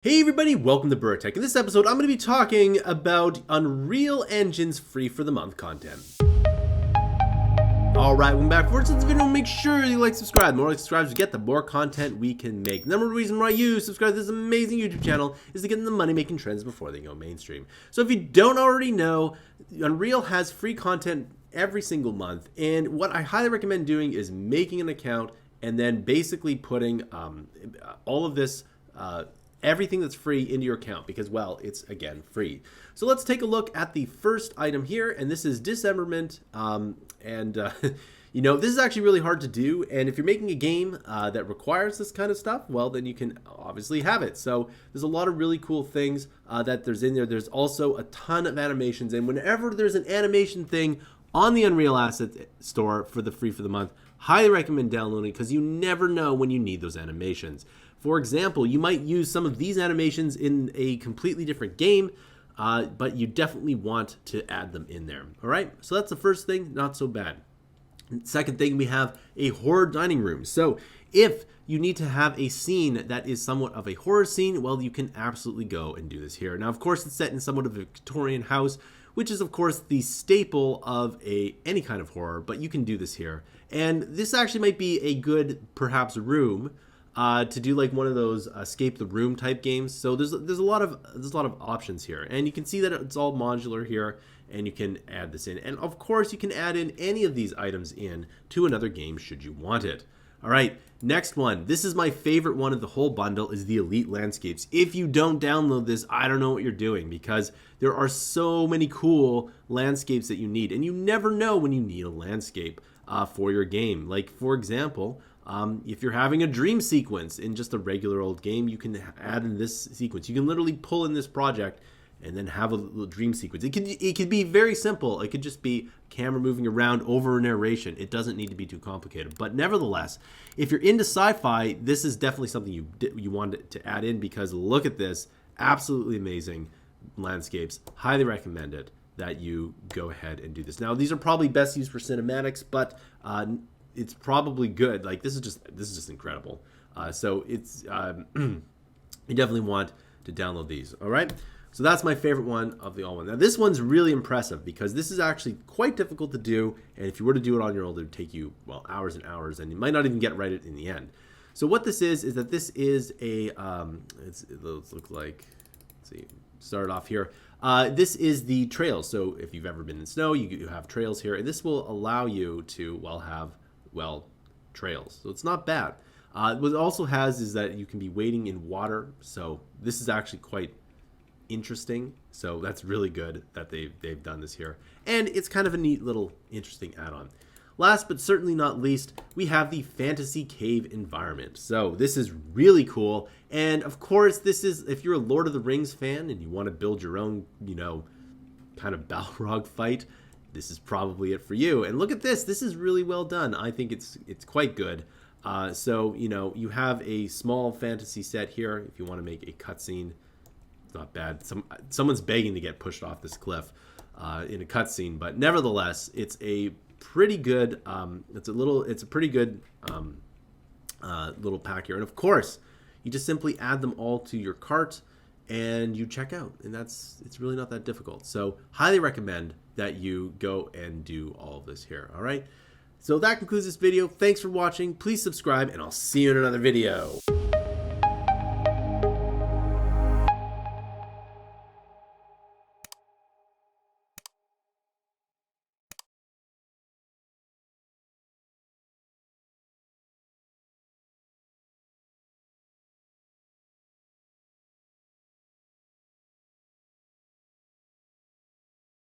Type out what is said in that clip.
Hey everybody, welcome to Bura. In this episode, I'm going to be talking about Unreal Engine's free for the month content. Alright, welcome back. First, this video, make sure you like, subscribe. The more like subscribers you get, the more content we can make. The number one reason why you subscribe to this amazing YouTube channel is to get in the money-making trends before they go mainstream. So if you don't already know, Unreal has free content every single month, and what I highly recommend doing is making an account and then basically putting all of this everything that's free into your account because, well, it's again free. So let's take a look at the first item here, and this is Dismemberment. You know, this is actually really hard to do, and if you're making a game that requires this kind of stuff, well, then you can obviously have it. So there's a lot of really cool things that there's in there. There's also a ton of animations, and whenever there's an animation thing on the Unreal Asset Store for the free for the month, highly recommend downloading because you never know when you need those animations. For example, you might use some of these animations in a completely different game, but you definitely want to add them in there. All right, so that's the first thing, not so bad. Second thing, we have a horror dining room. So if you need to have a scene that is somewhat of a horror scene, well, you can absolutely go and do this here. Now, of course, it's set in somewhat of a Victorian house, which is, of course, the staple of any kind of horror, but you can do this here. And this actually might be a good, perhaps, room to do like one of those escape the room type games. So there's a lot of options here, and you can see that it's all modular here, and you can add this in. And of course, you can add in any of these items in to another game should you want it. All right, next one. This is my favorite one of the whole bundle, is the Elite Landscapes. If you don't download this, I don't know what you're doing, because there are so many cool landscapes that you need, and you never know when you need a landscape for your game. Like, for example, if you're having a dream sequence in just a regular old game, you can add in this sequence. You can literally pull in this project and then have a little dream sequence. It could be very simple. It could just be camera moving around over a narration. It doesn't need to be too complicated. But nevertheless, if you're into sci-fi, this is definitely something you want to add in, because look at this. Absolutely amazing landscapes. Highly recommend it that you go ahead and do this. Now, these are probably best used for cinematics, but it's probably good. Like, this is just incredible. So it's you definitely want to download these. All right. So that's my favorite one of the all one. Now this one's really impressive because this is actually quite difficult to do, and if you were to do it on your own, it would take you, well, hours and hours, and you might not even get right in the end. So what this is that this is a it looks like, let's see, start off here. This is the trails. So if you've ever been in snow, you have trails here, and this will allow you to, well, have, well, trails. So it's not bad. What it also has is that you can be wading in water. So this is actually quite interesting. So that's really good that they've done this here. And it's kind of a neat little interesting add-on. Last but certainly not least, we have the Fantasy Cave environment. So this is really cool. And of course, this is, if you're a Lord of the Rings fan and you want to build your own, you know, kind of Balrog fight, this is probably it for you. And look at this. This is really well done. I think it's quite good. So, you know, you have a small fantasy set here if you want to make a cutscene. It's not bad. Someone's begging to get pushed off this cliff in a cutscene, but nevertheless, it's a pretty good. It's a pretty good little pack here. And of course, you just simply add them all to your cart and you check out, and it's really not that difficult. So highly recommend that you go and do all of this here. All right. So that concludes this video. Thanks for watching. Please subscribe, and I'll see you in another video.